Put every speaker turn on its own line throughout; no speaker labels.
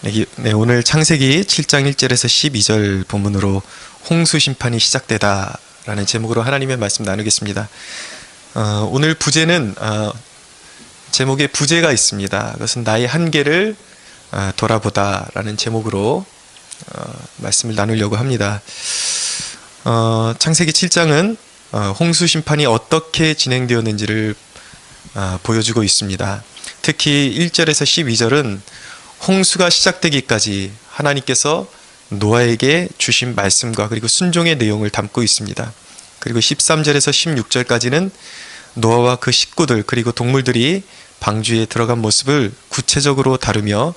네, 오늘 창세기 7장 1절에서 12절 본문으로 홍수 심판이 시작되다 라는 제목으로 하나님의 말씀 나누겠습니다. 오늘 부제는 제목에 부제가 있습니다. 그것은 나의 한계를 돌아보다 라는 제목으로 말씀을 나누려고 합니다. 창세기 7장은 홍수 심판이 어떻게 진행되었는지를 보여주고 있습니다. 특히 1절에서 12절은 홍수가 시작되기까지 하나님께서 노아에게 주신 말씀과 그리고 순종의 내용을 담고 있습니다. 그리고 13절에서 16절까지는 노아와 그 식구들 그리고 동물들이 방주에 들어간 모습을 구체적으로 다루며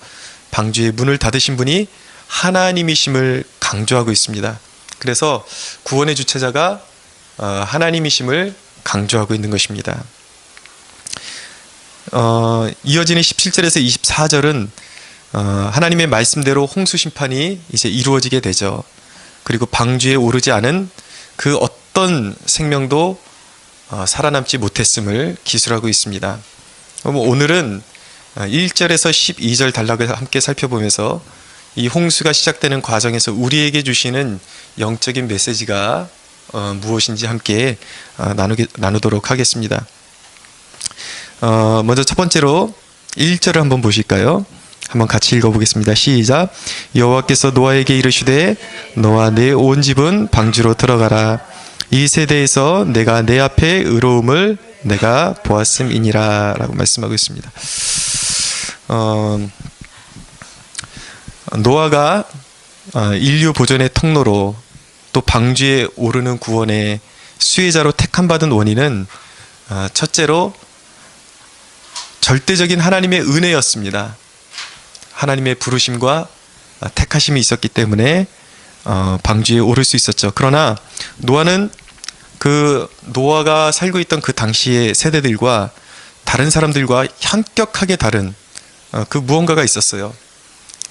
방주의 문을 닫으신 분이 하나님이심을 강조하고 있습니다. 그래서 구원의 주체자가 하나님이심을 강조하고 있는 것입니다. 이어지는 17절에서 24절은 하나님의 말씀대로 홍수 심판이 이제 이루어지게 되죠. 그리고 방주에 오르지 않은 그 어떤 생명도 살아남지 못했음을 기술하고 있습니다. 오늘은 1절에서 12절 단락을 함께 살펴보면서 이 홍수가 시작되는 과정에서 우리에게 주시는 영적인 메시지가 무엇인지 함께 나누도록 하겠습니다. 먼저 첫 번째로 1절을 한번 보실까요? 한번 같이 읽어보겠습니다. 시작. 여호와께서 노아에게 이르시되 너와 내 온 집은 방주로 들어가라. 이 세대에서 내가 내 앞에 의로움을 내가 보았음이니라 라고 말씀하고 있습니다. 노아가 인류 보존의 통로로 또 방주에 오르는 구원의 수혜자로 택함받은 원인은 첫째로 절대적인 하나님의 은혜였습니다. 하나님의 부르심과 택하심이 있었기 때문에 방주에 오를 수 있었죠. 그러나 노아는 노아가 살고 있던 그 당시의 세대들과 다른 사람들과 현격하게 다른 그 무언가가 있었어요.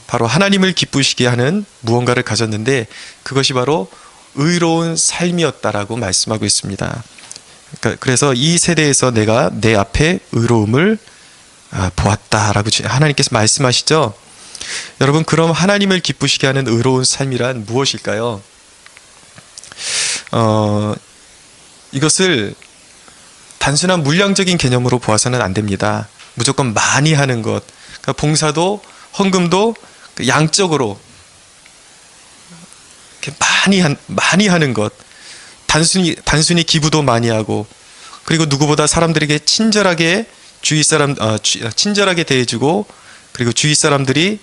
바로 하나님을 기쁘시게 하는 무언가를 가졌는데 그것이 바로 의로운 삶이었다라고 말씀하고 있습니다. 그래서 이 세대에서 내가 내 앞에 의로움을 보았다라고 하나님께서 말씀하시죠. 여러분, 그럼 하나님을 기쁘시게 하는 의로운 삶이란 무엇일까요? 이것을 단순한 물량적인 개념으로 보아서는 안 됩니다. 무조건 많이 하는 것, 그러니까 봉사도 헌금도 양적으로 많이 하는 것, 단순히 기부도 많이 하고, 그리고 누구보다 사람들에게 친절하게 친절하게 대해주고, 그리고 주위 사람들이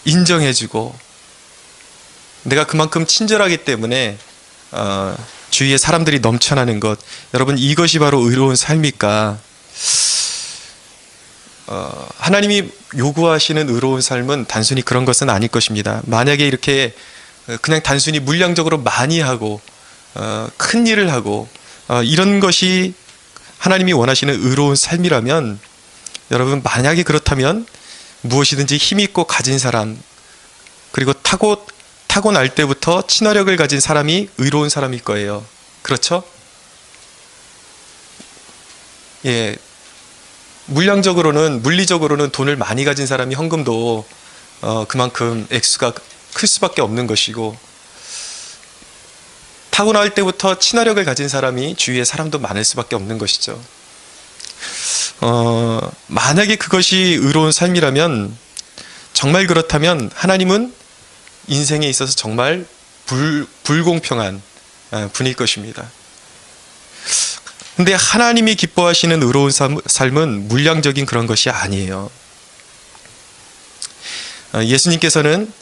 인정해주고, 내가 그만큼 친절하기 때문에 주위에 사람들이 넘쳐나는 것, 여러분, 이것이 바로 의로운 삶일까? 하나님이 요구하시는 의로운 삶은 단순히 그런 것은 아닐 것입니다. 만약에 이렇게 그냥 단순히 물량적으로 많이 하고 큰 일을 하고 이런 것이 하나님이 원하시는 의로운 삶이라면, 여러분, 만약에 그렇다면 무엇이든지 힘있고 가진 사람, 그리고 타고날 때부터 친화력을 가진 사람이 의로운 사람일 거예요. 그렇죠? 예, 물리적으로는 돈을 많이 가진 사람이 헌금도 그만큼 액수가 클 수밖에 없는 것이고, 타고날 때부터 친화력을 가진 사람이 주위에 사람도 많을 수밖에 없는 것이죠. 만약에 그것이 의로운 삶이라면, 정말 그렇다면 하나님은 인생에 있어서 정말 불공평한 분일 것입니다. 근데 하나님이 기뻐하시는 의로운 삶은 물량적인 그런 것이 아니에요. 예수님께서는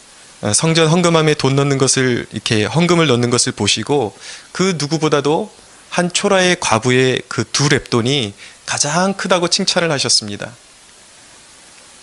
성전 헌금함에 돈 넣는 것을, 이렇게 헌금을 넣는 것을 보시고 그 누구보다도 한 초라의 과부의 그 두 렙돈이 가장 크다고 칭찬을 하셨습니다.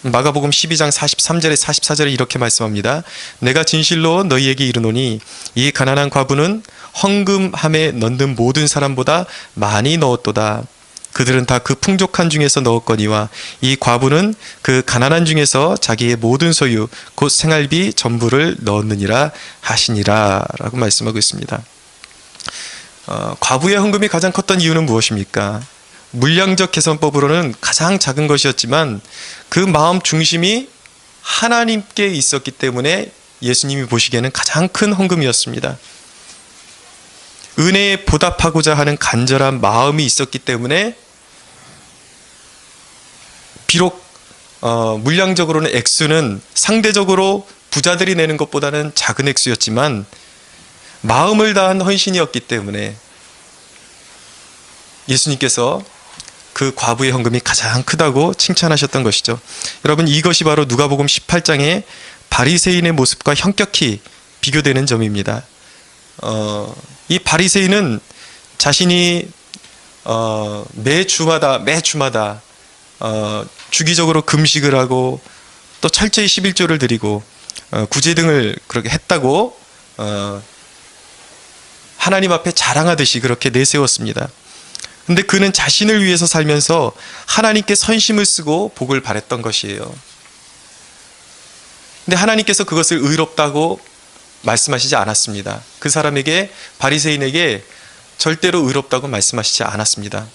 마가복음 12장 43절에 44절에 이렇게 말씀합니다. 내가 진실로 너희에게 이르노니 이 가난한 과부는 헌금함에 넣는 모든 사람보다 많이 넣었도다. 그들은 다 그 풍족한 중에서 넣었거니와 이 과부는 그 가난한 중에서 자기의 모든 소유 곧 생활비 전부를 넣었느니라 하시니라 라고 말씀하고 있습니다. 과부의 헌금이 가장 컸던 이유는 무엇입니까? 물량적 개선법으로는 가장 작은 것이었지만 그 마음 중심이 하나님께 있었기 때문에 예수님이 보시기에는 가장 큰 헌금이었습니다. 은혜에 보답하고자 하는 간절한 마음이 있었기 때문에 비록 물량적으로는 액수는 상대적으로 부자들이 내는 것보다는 작은 액수였지만 마음을 다한 헌신이었기 때문에 예수님께서 그 과부의 헌금이 가장 크다고 칭찬하셨던 것이죠. 여러분, 이것이 바로 누가복음 18장의 바리새인의 모습과 현격히 비교되는 점입니다. 이 바리새인은 자신이 매주마다 주기적으로 금식을 하고 또 철저히 11조를 드리고 구제 등을 그렇게 했다고 하나님 앞에 자랑하듯이 그렇게 내세웠습니다. 근데 그는 자신을 위해서 살면서 하나님께 선심을 쓰고 복을 바랬던 것이에요. 근데 하나님께서 그것을 의롭다고 말씀하시지 않았습니다. 그 사람에게, 바리새인에게 절대로 의롭다고 말씀하시지 않았습니다.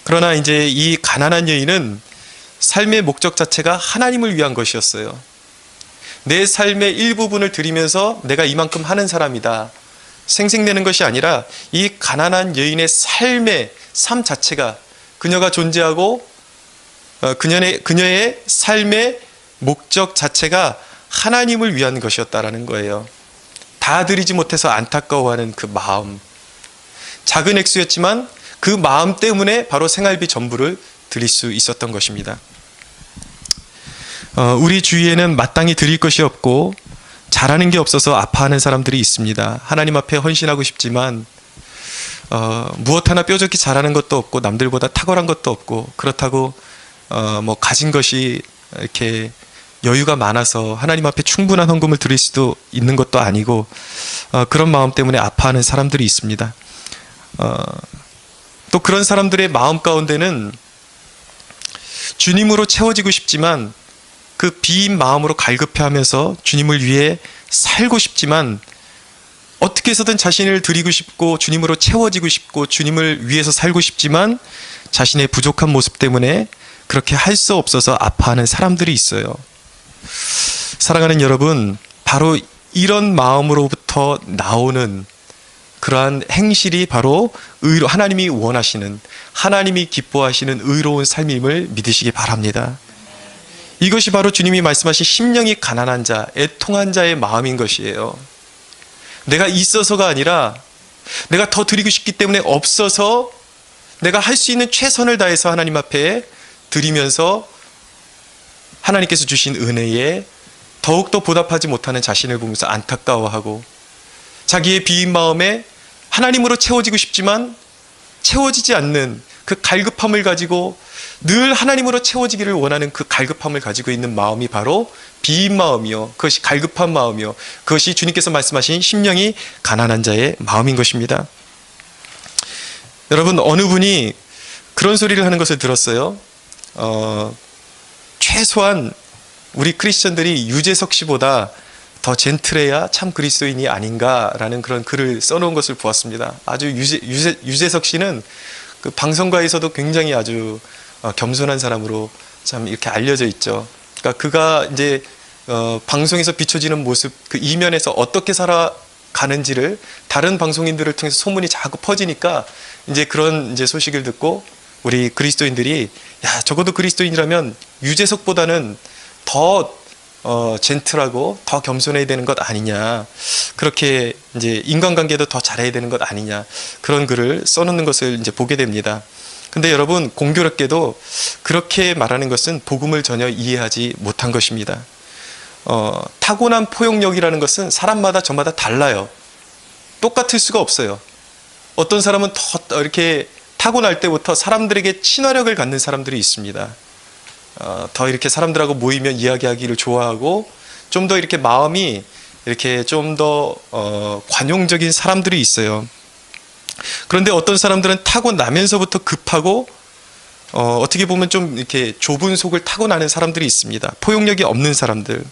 그러나 이제 이 가난한 여인은 삶의 목적 자체가 하나님을 위한 것이었어요. 내 삶의 일부분을 드리면서 내가 이만큼 하는 사람이다 생색내는 것이 아니라 이 가난한 여인의 삶 자체가, 그녀가 존재하고 그녀의 삶의 목적 자체가 하나님을 위한 것이었다라는 거예요. 다 드리지 못해서 안타까워하는 그 마음, 작은 액수였지만 그 마음 때문에 바로 생활비 전부를 드릴 수 있었던 것입니다. 우리 주위에는 마땅히 드릴 것이 없고 잘하는 게 없어서 아파하는 사람들이 있습니다. 하나님 앞에 헌신하고 싶지만 무엇 하나 뾰족히 잘하는 것도 없고 남들보다 탁월한 것도 없고, 그렇다고 가진 것이 이렇게 여유가 많아서 하나님 앞에 충분한 헌금을 드릴 수도 있는 것도 아니고, 그런 마음 때문에 아파하는 사람들이 있습니다. 또 그런 사람들의 마음 가운데는 주님으로 채워지고 싶지만 그 비인 마음으로 갈급해하면서 주님을 위해 살고 싶지만, 어떻게 해서든 자신을 드리고 싶고 주님으로 채워지고 싶고 주님을 위해서 살고 싶지만 자신의 부족한 모습 때문에 그렇게 할 수 없어서 아파하는 사람들이 있어요. 사랑하는 여러분, 바로 이런 마음으로부터 나오는 그러한 행실이 바로 하나님이 원하시는, 하나님이 기뻐하시는 의로운 삶임을 믿으시기 바랍니다. 이것이 바로 주님이 말씀하신 심령이 가난한 자, 애통한 자의 마음인 것이에요. 내가 있어서가 아니라 내가 더 드리고 싶기 때문에 없어서 내가 할 수 있는 최선을 다해서 하나님 앞에 드리면서 하나님께서 주신 은혜에 더욱더 보답하지 못하는 자신을 보면서 안타까워하고, 자기의 비인 마음에 하나님으로 채워지고 싶지만 채워지지 않는 그 갈급함을 가지고, 늘 하나님으로 채워지기를 원하는 그 갈급함을 가지고 있는 마음이 바로 비인 마음이요, 그것이 갈급한 마음이요, 그것이 주님께서 말씀하신 심령이 가난한 자의 마음인 것입니다. 여러분, 어느 분이 그런 소리를 하는 것을 들었어요. 최소한 우리 크리스천들이 유재석 씨보다 더 젠틀해야 참 그리스도인이 아닌가라는 그런 글을 써놓은 것을 보았습니다. 아주 유재석 씨는 그 방송가에서도 굉장히 아주 겸손한 사람으로 참 이렇게 알려져 있죠. 그러니까 그가 이제 방송에서 비춰지는 모습, 그 이면에서 어떻게 살아가는지를 다른 방송인들을 통해서 소문이 자꾸 퍼지니까 이제 그런 이제 소식을 듣고 우리 그리스도인들이, 야, 적어도 그리스도인이라면 유재석보다는 더 젠틀하고 더 겸손해야 되는 것 아니냐, 그렇게 이제 인간관계도 더 잘해야 되는 것 아니냐, 그런 글을 써놓는 것을 이제 보게 됩니다. 근데 여러분, 공교롭게도 그렇게 말하는 것은 복음을 전혀 이해하지 못한 것입니다. 타고난 포용력이라는 것은 사람마다 저마다 달라요. 똑같을 수가 없어요. 어떤 사람은 더 이렇게 타고날 때부터 사람들에게 친화력을 갖는 사람들이 있습니다. 더 이렇게 사람들하고 모이면 이야기하기를 좋아하고 좀 더 이렇게 마음이 이렇게 좀 더 관용적인 사람들이 있어요. 그런데 어떤 사람들은 타고나면서부터 급하고 어떻게 보면 좀 이렇게 좁은 속을 타고나는 사람들이 있습니다. 포용력이 없는 사람들.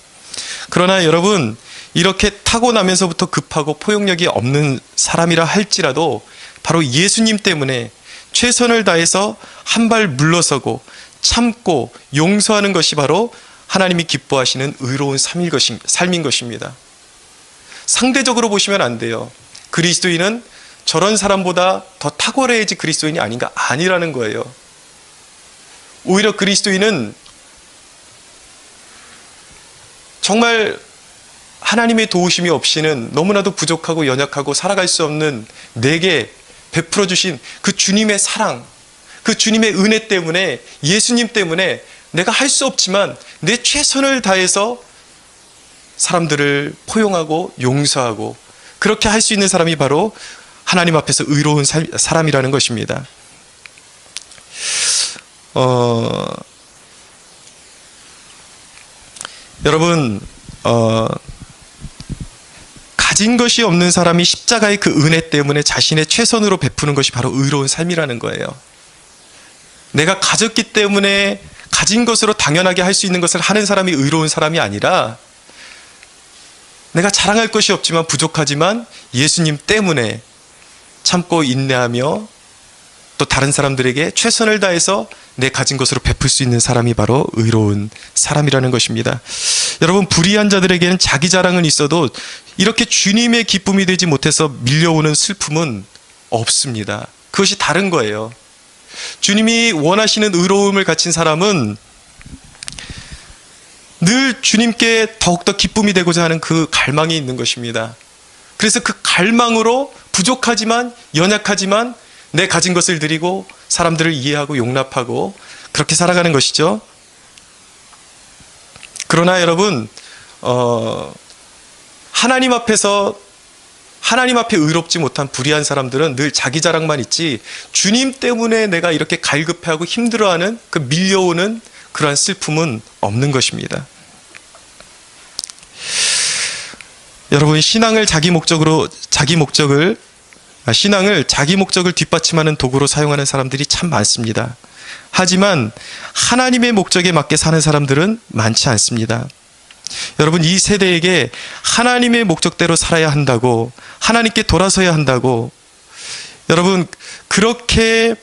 그러나 여러분, 이렇게 타고나면서부터 급하고 포용력이 없는 사람이라 할지라도 바로 예수님 때문에, 최선을 다해서 한 발 물러서고 참고 용서하는 것이 바로 하나님이 기뻐하시는 의로운 삶인 것입니다. 상대적으로 보시면 안 돼요. 그리스도인은 저런 사람보다 더 탁월해야지 그리스도인이 아닌가? 아니라는 거예요. 오히려 그리스도인은 정말 하나님의 도우심이 없이는 너무나도 부족하고 연약하고 살아갈 수 없는 내게 베풀어 주신 그 주님의 사랑, 그 주님의 은혜 때문에, 예수님 때문에 내가 할 수 없지만 내 최선을 다해서 사람들을 포용하고 용서하고 그렇게 할 수 있는 사람이 바로 하나님 앞에서 의로운 사람이라는 것입니다. 여러분, 가진 것이 없는 사람이 십자가의 그 은혜 때문에 자신의 최선으로 베푸는 것이 바로 의로운 삶이라는 거예요. 내가 가졌기 때문에 가진 것으로 당연하게 할 수 있는 것을 하는 사람이 의로운 사람이 아니라, 내가 자랑할 것이 없지만 부족하지만 예수님 때문에 참고 인내하며 또 다른 사람들에게 최선을 다해서 내 가진 것으로 베풀 수 있는 사람이 바로 의로운 사람이라는 것입니다. 여러분, 불의한 자들에게는 자기 자랑은 있어도 이렇게 주님의 기쁨이 되지 못해서 밀려오는 슬픔은 없습니다. 그것이 다른 거예요. 주님이 원하시는 의로움을 갖춘 사람은 늘 주님께 더욱더 기쁨이 되고자 하는 그 갈망이 있는 것입니다. 그래서 그 갈망으로 부족하지만 연약하지만 내 가진 것을 드리고 사람들을 이해하고 용납하고 그렇게 살아가는 것이죠. 그러나 여러분, 하나님 앞에 의롭지 못한 불의한 사람들은 늘 자기 자랑만 있지 주님 때문에 내가 이렇게 갈급해하고 힘들어하는 그 밀려오는 그러한 슬픔은 없는 것입니다. 여러분, 신앙을 자기 목적을 뒷받침하는 도구로 사용하는 사람들이 참 많습니다. 하지만 하나님의 목적에 맞게 사는 사람들은 많지 않습니다. 여러분, 이 세대에게 하나님의 목적대로 살아야 한다고, 하나님께 돌아서야 한다고, 여러분, 그렇게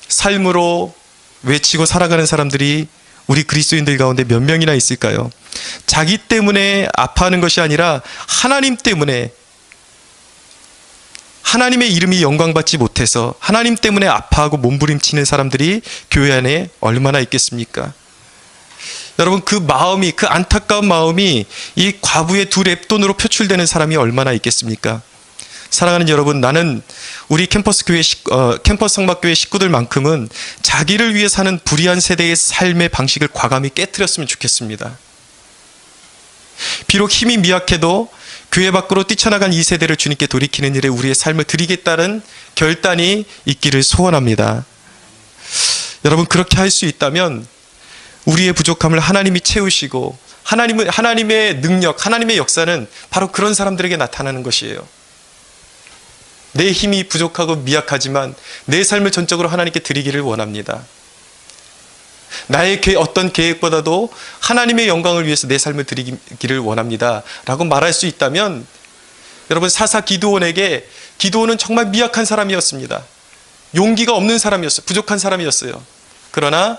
삶으로 외치고 살아가는 사람들이 우리 그리스도인들 가운데 몇 명이나 있을까요? 자기 때문에 아파하는 것이 아니라 하나님 때문에, 하나님의 이름이 영광받지 못해서 하나님 때문에 아파하고 몸부림치는 사람들이 교회 안에 얼마나 있겠습니까? 여러분, 그 마음이, 그 안타까운 마음이 이 과부의 두 랩돈으로 표출되는 사람이 얼마나 있겠습니까? 사랑하는 여러분, 나는 우리 캠퍼스 성막교회 식구들만큼은 자기를 위해 사는 불의한 세대의 삶의 방식을 과감히 깨트렸으면 좋겠습니다. 비록 힘이 미약해도 교회 밖으로 뛰쳐나간 이 세대를 주님께 돌이키는 일에 우리의 삶을 드리겠다는 결단이 있기를 소원합니다. 여러분, 그렇게 할 수 있다면 우리의 부족함을 하나님이 채우시고 하나님의 능력, 하나님의 역사는 바로 그런 사람들에게 나타나는 것이에요. 내 힘이 부족하고 미약하지만 내 삶을 전적으로 하나님께 드리기를 원합니다. 나의 어떤 계획보다도 하나님의 영광을 위해서 내 삶을 드리기를 원합니다 라고 말할 수 있다면, 여러분, 사사 기드온에게, 기드온은 정말 미약한 사람이었습니다. 용기가 없는 사람이었어요. 부족한 사람이었어요. 그러나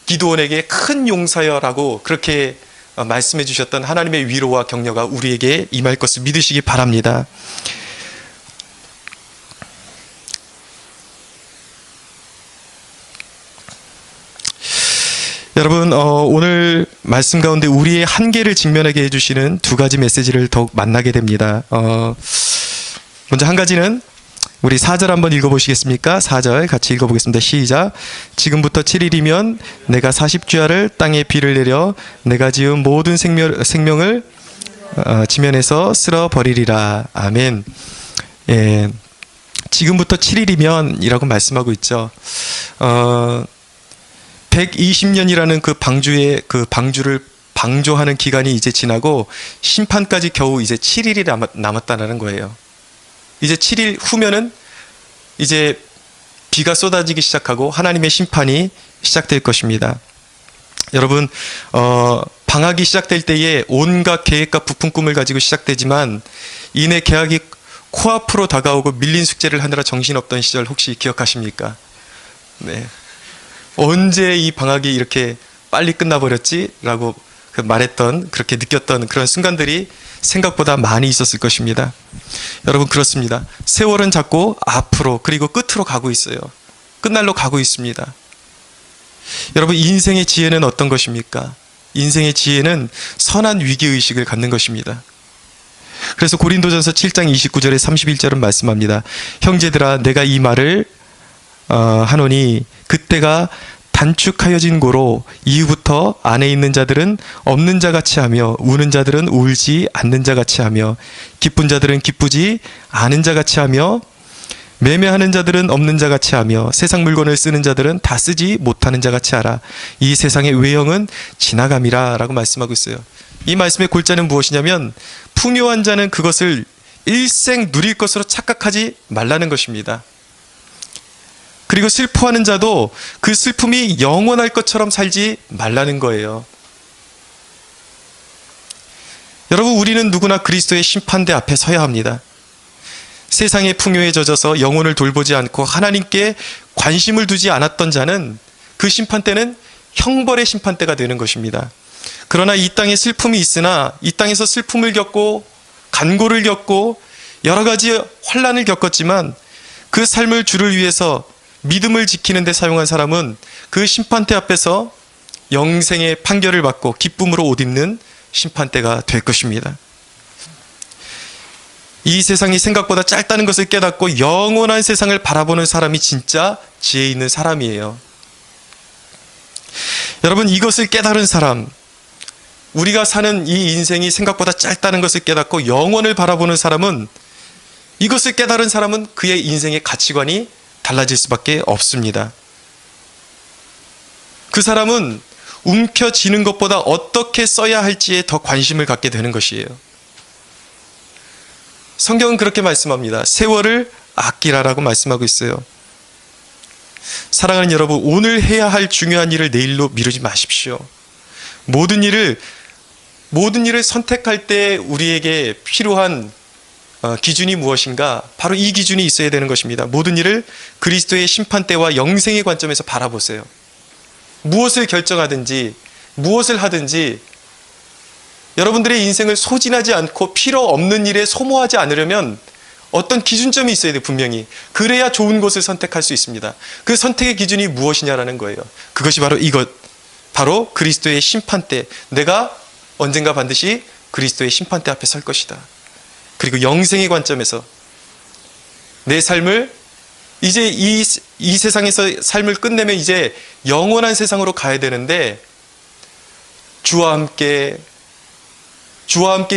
기드온에게 큰 용사여라고 그렇게 말씀해 주셨던 하나님의 위로와 격려가 우리에게 임할 것을 믿으시기 바랍니다. 여러분, 오늘 말씀 가운데 우리의 한계를 직면하게 해주시는 두 가지 메시지를 더욱 만나게 됩니다. 먼저 한 가지는 우리 4절 한번 읽어보시겠습니까? 4절 같이 읽어보겠습니다. 시작. 지금부터 7일이면 내가 40주야를 땅에 비를 내려 내가 지은 모든 생명을 지면에서 쓸어버리리라. 아멘. 예, 지금부터 7일이면 이라고 말씀하고 있죠. 120년이라는 그 방주를 방조하는 기간이 이제 지나고 심판까지 겨우 이제 7일이 남았다는 거예요. 이제 7일 후면은 이제 비가 쏟아지기 시작하고 하나님의 심판이 시작될 것입니다. 여러분, 방학이 시작될 때에 온갖 계획과 부푼 꿈을 가지고 시작되지만 이내 개학이 코앞으로 다가오고 밀린 숙제를 하느라 정신없던 시절 혹시 기억하십니까? 네. 언제 이 방학이 이렇게 빨리 끝나버렸지? 라고 말했던, 그렇게 느꼈던 그런 순간들이 생각보다 많이 있었을 것입니다. 여러분, 그렇습니다. 세월은 자꾸 앞으로 그리고 끝으로 가고 있어요. 끝날로 가고 있습니다. 여러분, 인생의 지혜는 어떤 것입니까? 인생의 지혜는 선한 위기의식을 갖는 것입니다. 그래서 고린도전서 7장 29절에 31절은 말씀합니다. 형제들아, 내가 이 말을 하노니 그때가 단축하여진 고로 이후부터 안에 있는 자들은 없는 자같이 하며 우는 자들은 울지 않는 자같이 하며 기쁜 자들은 기쁘지 않은 자같이 하며 매매하는 자들은 없는 자같이 하며 세상 물건을 쓰는 자들은 다 쓰지 못하는 자같이 하라. 이 세상의 외형은 지나감이라 라고 말씀하고 있어요. 이 말씀의 골자는 무엇이냐면 풍요한 자는 그것을 일생 누릴 것으로 착각하지 말라는 것입니다. 그리고 슬퍼하는 자도 그 슬픔이 영원할 것처럼 살지 말라는 거예요. 여러분, 우리는 누구나 그리스도의 심판대 앞에 서야 합니다. 세상의 풍요에 젖어서 영혼을 돌보지 않고 하나님께 관심을 두지 않았던 자는 그 심판대는 형벌의 심판대가 되는 것입니다. 그러나 이 땅에 슬픔이 있으나 이 땅에서 슬픔을 겪고 간고를 겪고 여러 가지 환난을 겪었지만 그 삶을 주를 위해서 믿음을 지키는 데 사용한 사람은 그 심판대 앞에서 영생의 판결을 받고 기쁨으로 옷 입는 심판대가 될 것입니다. 이 세상이 생각보다 짧다는 것을 깨닫고 영원한 세상을 바라보는 사람이 진짜 지혜 있는 사람이에요. 여러분, 이것을 깨달은 사람, 우리가 사는 이 인생이 생각보다 짧다는 것을 깨닫고 영원을 바라보는 사람은, 이것을 깨달은 사람은 그의 인생의 가치관이 달라질 수밖에 없습니다. 그 사람은 움켜쥐는 것보다 어떻게 써야 할지에 더 관심을 갖게 되는 것이에요. 성경은 그렇게 말씀합니다. 세월을 아끼라라고 말씀하고 있어요. 사랑하는 여러분, 오늘 해야 할 중요한 일을 내일로 미루지 마십시오. 모든 일을 선택할 때 우리에게 필요한 기준이 무엇인가? 바로 이 기준이 있어야 되는 것입니다. 모든 일을 그리스도의 심판대와 영생의 관점에서 바라보세요. 무엇을 결정하든지 무엇을 하든지 여러분들의 인생을 소진하지 않고 필요 없는 일에 소모하지 않으려면 어떤 기준점이 있어야 돼요. 분명히. 그래야 좋은 곳을 선택할 수 있습니다. 그 선택의 기준이 무엇이냐라는 거예요. 그것이 바로 이것, 바로 그리스도의 심판대. 내가 언젠가 반드시 그리스도의 심판대 앞에 설 것이다. 그리고 영생의 관점에서 내 삶을 이제 이 세상에서 삶을 끝내면 이제 영원한 세상으로 가야 되는데 주와 함께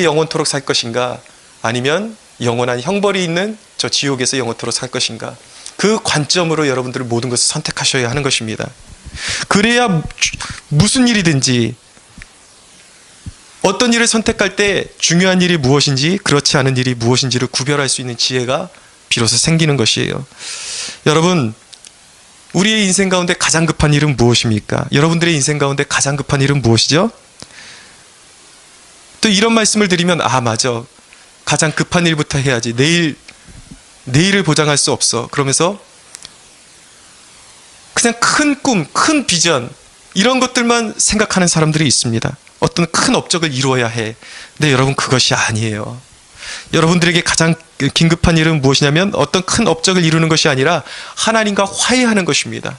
영원토록 살 것인가? 아니면 영원한 형벌이 있는 저 지옥에서 영원토록 살 것인가? 그 관점으로 여러분들은 모든 것을 선택하셔야 하는 것입니다. 그래야 무슨 일이든지 어떤 일을 선택할 때 중요한 일이 무엇인지 그렇지 않은 일이 무엇인지를 구별할 수 있는 지혜가 비로소 생기는 것이에요. 여러분, 우리의 인생 가운데 가장 급한 일은 무엇입니까? 여러분들의 인생 가운데 가장 급한 일은 무엇이죠? 또 이런 말씀을 드리면 맞아. 가장 급한 일부터 해야지. 내일을 보장할 수 없어. 그러면서 그냥 큰 꿈, 큰 비전 이런 것들만 생각하는 사람들이 있습니다. 어떤 큰 업적을 이루어야 해. 근데 여러분, 그것이 아니에요. 여러분들에게 가장 긴급한 일은 무엇이냐면 어떤 큰 업적을 이루는 것이 아니라 하나님과 화해하는 것입니다.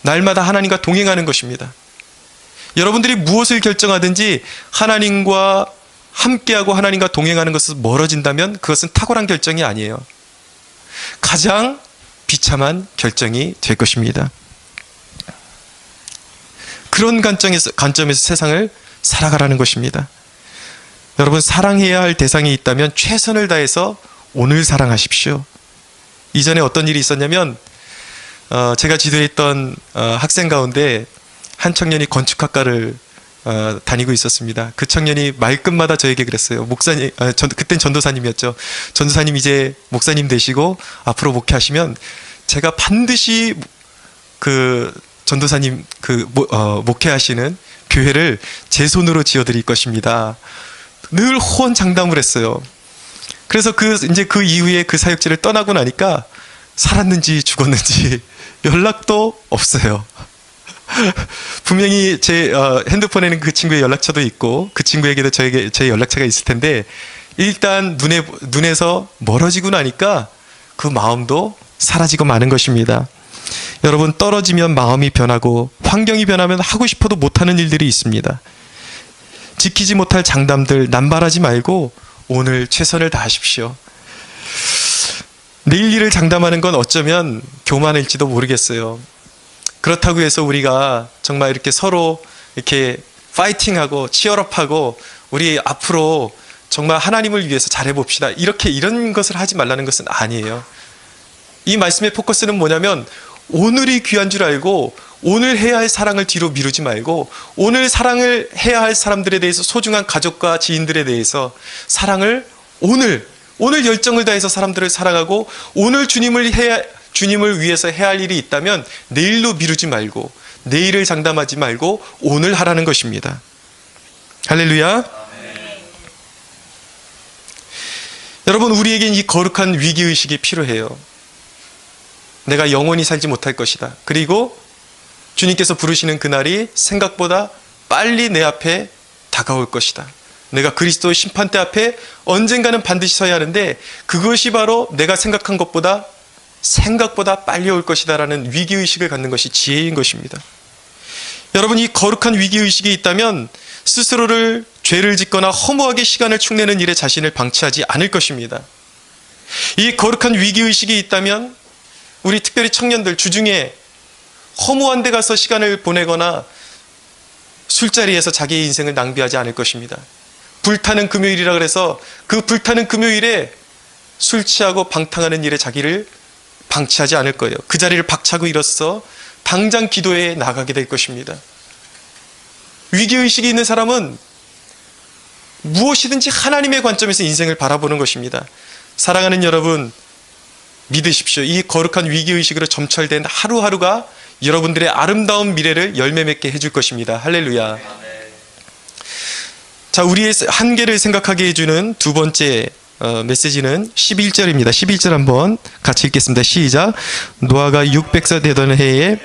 날마다 하나님과 동행하는 것입니다. 여러분들이 무엇을 결정하든지 하나님과 함께하고 하나님과 동행하는 것에서 멀어진다면 그것은 탁월한 결정이 아니에요. 가장 비참한 결정이 될 것입니다. 그런 관점에서 세상을 살아가라는 것입니다. 여러분, 사랑해야 할 대상이 있다면 최선을 다해서 오늘 사랑하십시오. 이전에 어떤 일이 있었냐면 제가 지도했던 학생 가운데 한 청년이 건축학과를 다니고 있었습니다. 그 청년이 말끝마다 저에게 그랬어요. 목사님, 그땐 전도사님이었죠. 전도사님, 이제 목사님 되시고 앞으로 목회하시면 제가 반드시 그 전도사님 목회하시는 교회를 제 손으로 지어드릴 것입니다. 늘 호언장담을 했어요. 그래서 이제 그 이후에 그 사역지를 떠나고 나니까 살았는지 죽었는지 연락도 없어요. 분명히 제 핸드폰에는 그 친구의 연락처도 있고 그 친구에게도 제 연락처가 있을 텐데 일단 눈에서 멀어지고 나니까 그 마음도 사라지고 마는 것입니다. 여러분, 떨어지면 마음이 변하고 환경이 변하면 하고 싶어도 못하는 일들이 있습니다. 지키지 못할 장담들 남발하지 말고 오늘 최선을 다하십시오. 내일 일을 장담하는 건 어쩌면 교만일지도 모르겠어요. 그렇다고 해서 우리가 정말 이렇게 서로 이렇게 파이팅하고 치열업하고 우리 앞으로 정말 하나님을 위해서 잘해봅시다, 이런 것을 하지 말라는 것은 아니에요. 이 말씀의 포커스는 뭐냐면 오늘이 귀한 줄 알고 오늘 해야 할 사랑을 뒤로 미루지 말고 오늘 사랑을 해야 할 사람들에 대해서, 소중한 가족과 지인들에 대해서 사랑을 오늘 열정을 다해서 사람들을 사랑하고 오늘 주님을 위해서 해야 할 일이 있다면 내일로 미루지 말고 내일을 장담하지 말고 오늘 하라는 것입니다. 할렐루야. 여러분, 우리에겐 이 거룩한 위기의식이 필요해요. 내가 영원히 살지 못할 것이다. 그리고 주님께서 부르시는 그날이 생각보다 빨리 내 앞에 다가올 것이다. 내가 그리스도의 심판대 앞에 언젠가는 반드시 서야 하는데 그것이 바로 내가 생각한 것보다 생각보다 빨리 올 것이다 라는 위기의식을 갖는 것이 지혜인 것입니다. 여러분, 이 거룩한 위기의식이 있다면 스스로를 죄를 짓거나 허무하게 시간을 축내는 일에 자신을 방치하지 않을 것입니다. 이 거룩한 위기의식이 있다면 우리 특별히 청년들 주중에 허무한 데 가서 시간을 보내거나 술자리에서 자기의 인생을 낭비하지 않을 것입니다. 불타는 금요일이라 그래서 그 불타는 금요일에 술 취하고 방탕하는 일에 자기를 방치하지 않을 거예요. 그 자리를 박차고 일어서 당장 기도에 나가게 될 것입니다. 위기의식이 있는 사람은 무엇이든지 하나님의 관점에서 인생을 바라보는 것입니다. 사랑하는 여러분, 믿으십시오. 이 거룩한 위기의식으로 점철된 하루하루가 여러분들의 아름다운 미래를 열매 맺게 해줄 것입니다. 할렐루야. 자, 우리의 한계를 생각하게 해주는 두 번째 메시지는 11절입니다. 11절 한번 같이 읽겠습니다. 시작. 노아가 600세 되던 해에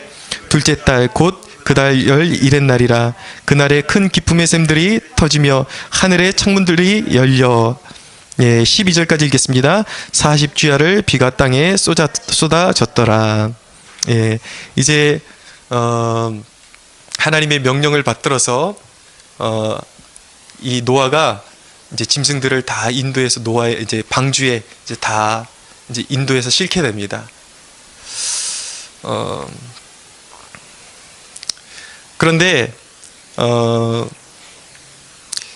둘째 달 곧 그달 열 일의 날이라. 그날에 큰 기쁨의 샘들이 터지며 하늘의 창문들이 열려. 12절까지 읽겠습니다. 40주야를 비가 땅에 쏟아졌더라. 이제 하나님의 명령을 받들어서 이 노아가 이제 짐승들을 다 인도해서 노아의 이제 방주에 이제 다 이제 인도해서 싣게 됩니다. 그런데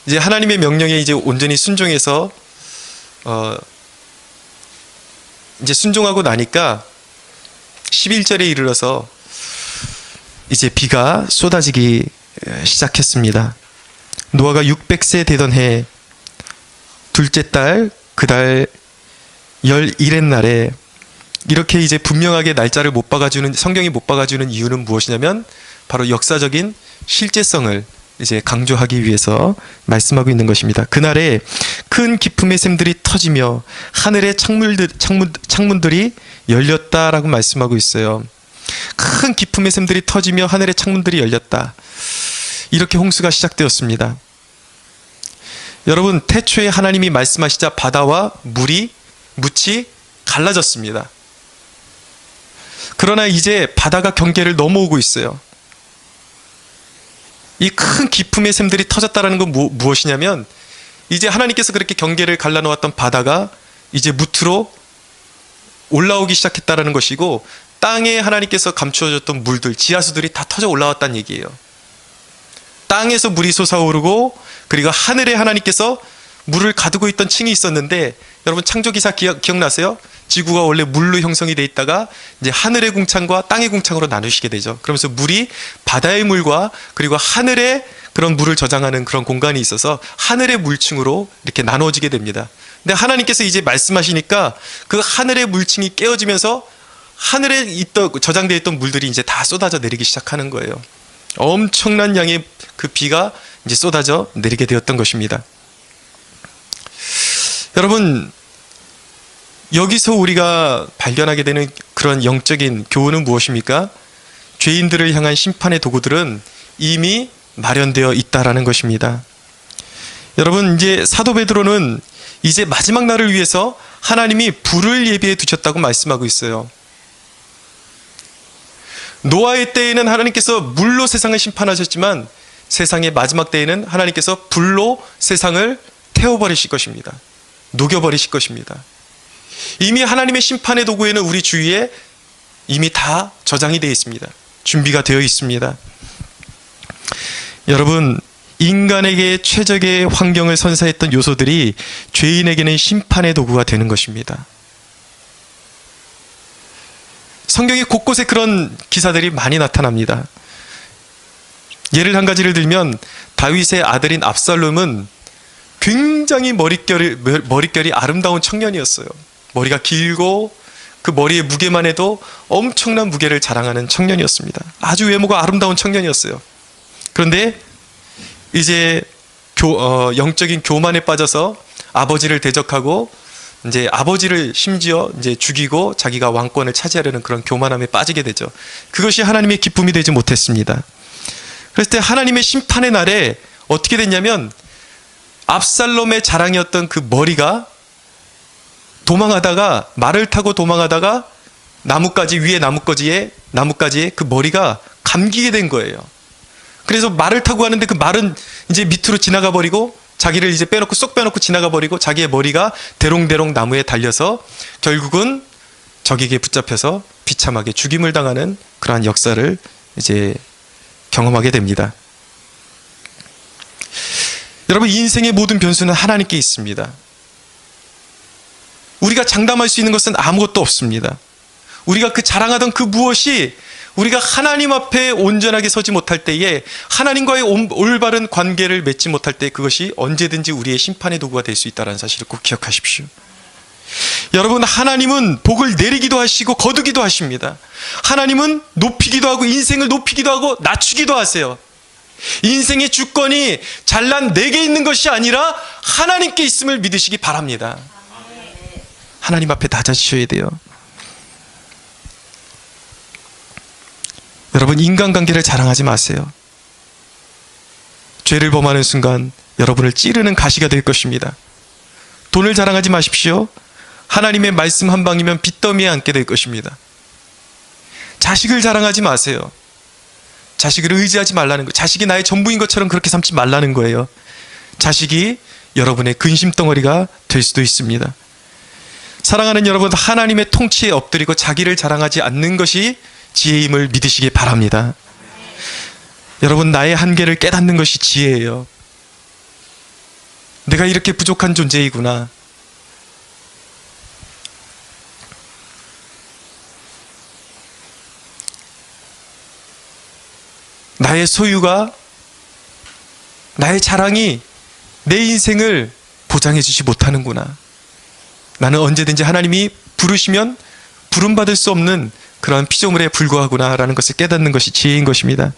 이제 하나님의 명령에 이제 온전히 순종해서 이제 순종하고 나니까 11절에 이르러서 이제 비가 쏟아지기 시작했습니다. 노아가 600세 되던 해 둘째 달 그달 열 일의 날에, 이렇게 이제 분명하게 날짜를 못 박아주는, 성경이 못 박아주는 이유는 무엇이냐면 바로 역사적인 실제성을 이제 강조하기 위해서 말씀하고 있는 것입니다. 그날에 큰 기쁨의 샘들이 터지며 하늘의 창문들이 열렸다라고 말씀하고 있어요. 큰 기쁨의 샘들이 터지며 하늘의 창문들이 열렸다. 이렇게 홍수가 시작되었습니다. 여러분, 태초에 하나님이 말씀하시자 바다와 묻이 갈라졌습니다. 그러나 이제 바다가 경계를 넘어오고 있어요. 이 큰 기쁨의 샘들이 터졌다는 건 무엇이냐면 이제 하나님께서 그렇게 경계를 갈라놓았던 바다가 이제 무트로 올라오기 시작했다는 것이고, 땅에 하나님께서 감추어줬던 물들, 지하수들이 다 터져 올라왔다는 얘기예요. 땅에서 물이 솟아오르고, 그리고 하늘에 하나님께서 물을 가두고 있던 층이 있었는데, 여러분 창조기사 기억나세요? 지구가 원래 물로 형성이 돼 있다가 이제 하늘의 궁창과 땅의 궁창으로 나누시게 되죠. 그러면서 물이 바다의 물과 그리고 하늘의 그런 물을 저장하는 그런 공간이 있어서 하늘의 물층으로 이렇게 나누어지게 됩니다. 근데 하나님께서 이제 말씀하시니까 그 하늘의 물층이 깨어지면서 하늘에 저장되어 있던 물들이 이제 다 쏟아져 내리기 시작하는 거예요. 엄청난 양의 그 비가 이제 쏟아져 내리게 되었던 것입니다. 여러분, 여기서 우리가 발견하게 되는 그런 영적인 교훈은 무엇입니까? 죄인들을 향한 심판의 도구들은 이미 마련되어 있다라는 것입니다. 여러분, 이제 사도 베드로는 이제 마지막 날을 위해서 하나님이 불을 예비해 두셨다고 말씀하고 있어요. 노아의 때에는 하나님께서 물로 세상을 심판하셨지만 세상의 마지막 때에는 하나님께서 불로 세상을 태워버리실 것입니다. 녹여버리실 것입니다. 이미 하나님의 심판의 도구에는 우리 주위에 이미 다 저장이 되어 있습니다. 준비가 되어 있습니다. 여러분, 인간에게 최적의 환경을 선사했던 요소들이 죄인에게는 심판의 도구가 되는 것입니다. 성경의 곳곳에 그런 기사들이 많이 나타납니다. 예를 한 가지를 들면 다윗의 아들인 압살롬은 굉장히 머릿결이 아름다운 청년이었어요. 머리가 길고 그 머리의 무게만 해도 엄청난 무게를 자랑하는 청년이었습니다. 아주 외모가 아름다운 청년이었어요. 그런데 이제 영적인 교만에 빠져서 아버지를 대적하고 이제 아버지를 심지어 이제 죽이고 자기가 왕권을 차지하려는 그런 교만함에 빠지게 되죠. 그것이 하나님의 기쁨이 되지 못했습니다. 그랬을 때 하나님의 심판의 날에 어떻게 됐냐면 압살롬의 자랑이었던 그 머리가 도망하다가 말을 타고 도망하다가 위에 나뭇가지에 그 머리가 감기게 된 거예요. 그래서 말을 타고 가는데 그 말은 이제 밑으로 지나가 버리고 자기를 이제 쏙 빼놓고 지나가 버리고 자기의 머리가 대롱대롱 나무에 달려서 결국은 적에게 붙잡혀서 비참하게 죽임을 당하는 그러한 역사를 이제 경험하게 됩니다. 여러분, 인생의 모든 변수는 하나님께 있습니다. 우리가 장담할 수 있는 것은 아무것도 없습니다. 우리가 그 자랑하던 그 무엇이 우리가 하나님 앞에 온전하게 서지 못할 때에 하나님과의 올바른 관계를 맺지 못할 때 그것이 언제든지 우리의 심판의 도구가 될 수 있다는 사실을 꼭 기억하십시오. 여러분, 하나님은 복을 내리기도 하시고 거두기도 하십니다. 하나님은 높이기도 하고 인생을 높이기도 하고 낮추기도 하세요. 인생의 주권이 잘난 내게 있는 것이 아니라 하나님께 있음을 믿으시기 바랍니다. 하나님 앞에 낮아지셔야 돼요. 여러분, 인간관계를 자랑하지 마세요. 죄를 범하는 순간 여러분을 찌르는 가시가 될 것입니다. 돈을 자랑하지 마십시오. 하나님의 말씀 한 방이면 빚더미에 앉게 될 것입니다. 자식을 자랑하지 마세요. 자식을 의지하지 말라는 거. 자식이 나의 전부인 것처럼 그렇게 삼지 말라는 거예요. 자식이 여러분의 근심덩어리가 될 수도 있습니다. 사랑하는 여러분, 하나님의 통치에 엎드리고 자기를 자랑하지 않는 것이 지혜임을 믿으시기 바랍니다. 여러분, 나의 한계를 깨닫는 것이 지혜예요. 내가 이렇게 부족한 존재이구나. 나의 소유가, 나의 자랑이 내 인생을 보장해 주지 못하는구나. 나는 언제든지 하나님이 부르시면 부름받을 수 없는 그러한 피조물에 불과하구나라는 것을 깨닫는 것이 지혜인 것입니다.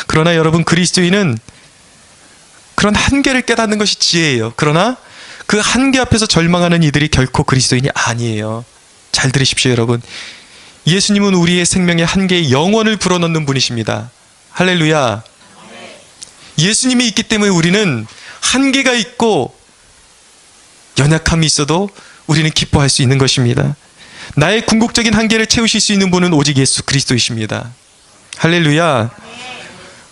그러나 여러분, 그리스도인은 그런 한계를 깨닫는 것이 지혜예요. 그러나 그 한계 앞에서 절망하는 이들이 결코 그리스도인이 아니에요. 잘 들으십시오, 여러분. 예수님은 우리의 생명의 한계에 영원을 불어넣는 분이십니다. 할렐루야. 예수님이 있기 때문에 우리는 한계가 있고 연약함이 있어도 우리는 기뻐할 수 있는 것입니다. 나의 궁극적인 한계를 채우실 수 있는 분은 오직 예수 그리스도이십니다. 할렐루야.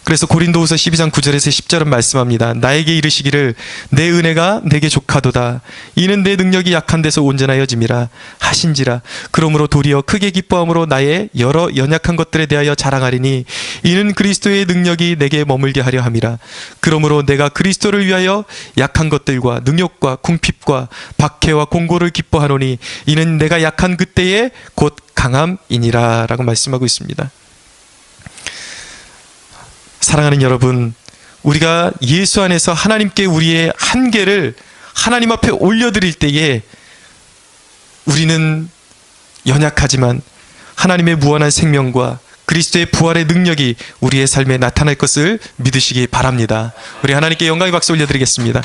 그래서 고린도후서 12장 9절에서 10절은 말씀합니다. 나에게 이르시기를 내 은혜가 내게 족하도다. 이는 내 능력이 약한 데서 온전하여짐이라 하신지라. 그러므로 도리어 크게 기뻐함으로 나의 여러 연약한 것들에 대하여 자랑하리니 이는 그리스도의 능력이 내게 머물게 하려 함이라. 그러므로 내가 그리스도를 위하여 약한 것들과 능욕과 궁핍과 박해와 공고를 기뻐하노니 이는 내가 약한 그때에 곧 강함이니라 라고 말씀하고 있습니다. 사랑하는 여러분, 우리가 예수 안에서 하나님께 우리의 한계를 하나님 앞에 올려드릴 때에 우리는 연약하지만 하나님의 무한한 생명과 그리스도의 부활의 능력이 우리의 삶에 나타날 것을 믿으시기 바랍니다. 우리 하나님께 영광의 박수 올려드리겠습니다.